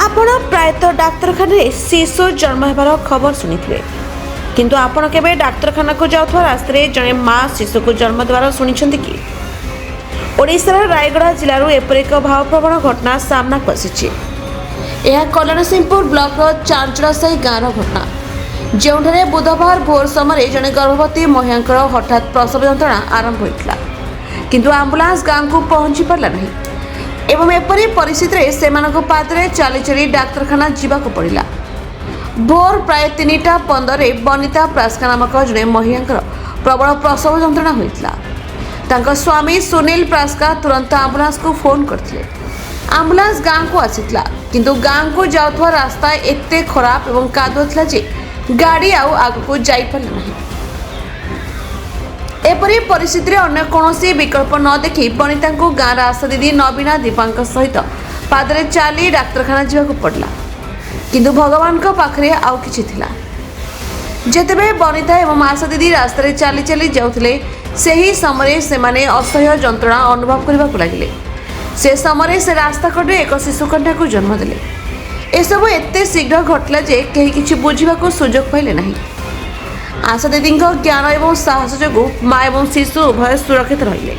आपण प्रायतः डाक्तरखाना शिशु जन्म होबार खबर शुणी किंतु आपण केबे डाक्तरखाना को जाउथवा रास्ते जने माँ शिशु को जन्म द्वारा शुणी कि ओडिशार रायगड़ा जिलूर एपर एक भावप्रवण घटना सामना को आसी। यह कल्याणसिंहपुर ब्लॉक चांचड़ासाई गाँव घटना जो बुधवार भोर समय जड़े गर्भवती महिला हठात प्रसव जंत्रणा आरंभ होता किंतु आंबुलांस गाँव को पहुंची पारा नहीं एवं एपरी परिस्थिति से पादरे चली चली डाक्तरखाना जावाक पड़ा। भोर प्राय 3:15 बनिता प्रास्का नामक जड़े महिला प्रबल प्रसव जंत्रणा होता। स्वामी सुनील प्रास्का तुरंत आंबुलांस को फोन करते। आंबुलांस गाँव को आसीला किंतु गाँव को जाउथवा रास्ता एते खराब एवं कादुआ थिला जे गाड़ी आग को जाई पारला नहीं। एपरी परिस्थिति अन्य कौनसी विकल्प न देखी बनिता को गाँव आशा दीदी नवीना दीपांक सहित पादरे चली डाक्तरखाना जावाक पड़ला किंतु भगवान का पाखरे आउ किछि थिला। जेतेबे बनिता एवं आशा दीदी रास्ते चली चली जाउथले सेही समय से माने असह्य जंत्रणा अनुभव करबाक लागिले। से समय से रास्ता कड़े एक शिशुकन्या को जन्म देले। एसबू एते शीघ्र घटला जे कहीं किछि बुझिबाक सुजोग पाइले नहीं। आशा दीदी ज्ञान एवं साहस जो माँ एवं शिशु उभय सुरक्षित रहिले।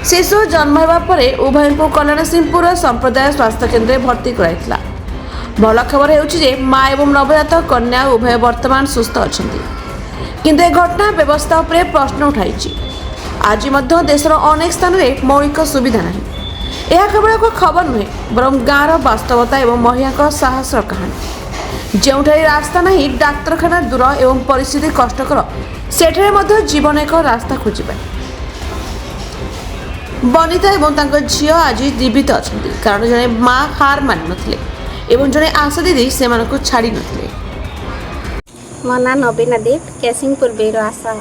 शिशु जन्म होगा पर उभय को कल्याणसिंहपुर संप्रदाय स्वास्थ्य केन्द्र भर्ती कराइथिला। भल खबर है माँ एवं नवजात कन्या उभय वर्तमान सुस्थ अच्छा किंतु ए घटना व्यवस्था उपरे प्रश्न उठाई। आज देशर अनेक स्थान में मौलिक सुविधा नहीं। यह केवल एक खबर नुहे बरं गाँव वास्तवता एवं महिला साहस कहानी जो रास्ता नहीं डाक्तरखाना दूर एवं परिस्थिति कष्टकर सेठे जीवन एक रास्ता खोजिबा। बनिता एवं झील आज जीवित अच्छा कारण जड़े माँ हार मानि नथिले एवं जड़े आशा दीदी से छाड़ी नथिले। मो ना नवीना दीप केसिंगपुर बेरो आशा।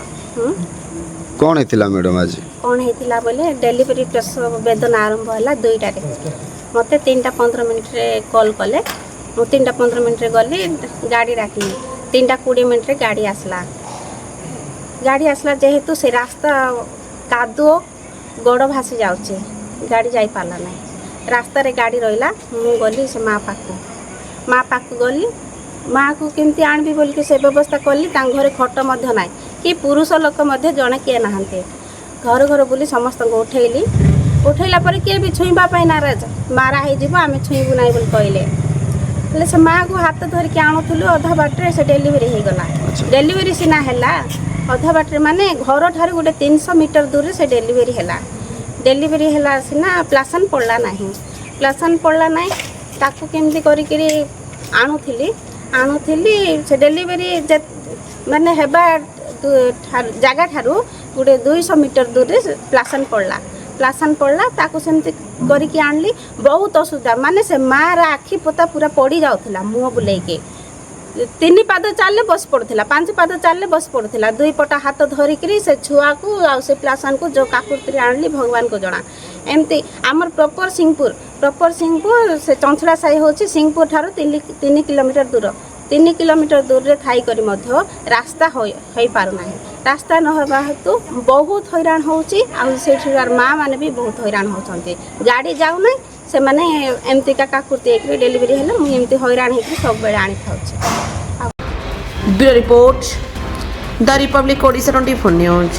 कौन है मैडम आज कौन है बोले डेलीवरी प्रसव वेदना आरंभ है 2टारे मत 3:15 कॉल कले मु 3:15 गली गाड़ी डाकिली 3:20 गाड़ी आसला जेहेतु से रास्ता कादुओ गोड़ भासी जाऊे गाड़ी जाई पाला नहीं। रास्ता रे गाड़ी रहा मु गली से माँ पाक गली माँ को केमती आणबी बोल के से व्यवस्था कली घरे खट ना कि पुरुष लोक जड़े किए नहांते घर घर बुली समस्त उठेला पर किए भी छुईबा नाराज मारा हो आम छुईबू ना बोल कहले से माँ को हाथ धरिकी आणुलु अधा बाटे से डेलीवरी हो गला। डेलीवरी सीना है अधा बाटे माने घर ठार गोटे 300 मीटर दूर से डेलीवरी है सीना प्लासन पड़ला ना ताकू केमती करी आणुली से डेलीवरी माने हेबा जगह ठारू गोटे 200 मीटर दूर प्लासन पड़ला ताकू सेमती करिकी आणली। बहुत असुविधा माने से माँ आखि पोता पूरा पड़ी जाउथिला मुँह बुलेके 3 पाद चाले बस पड़ुथिला 5 पाद चाले बस पड़ुथिला 2 पटा हाथ धरिकी से छुआ को आ से प्लासन को जो काकुर्ती आणली भगवान को जना। एमती आमर प्रॉपर सिंहपुर से चंचड़ा साई होची सिंहपुर ठारू 3 किलोमीटर दूर 3 किलोमीटर दूर रे थाई करी मध्य रास्ता होई पारु नाही। रास्ता न होबा हेतु बहुत हैरान होची आ सेठिकार माँ माने भी बहुत हैरान होचंती गाड़ी जाउ नै से माने एमती का काकुर्ती एक डेलीवरी हैला मु एमती हैरान हेकि सब बेले आनी खाउची। Bureau report the Republic Odisha 24 news.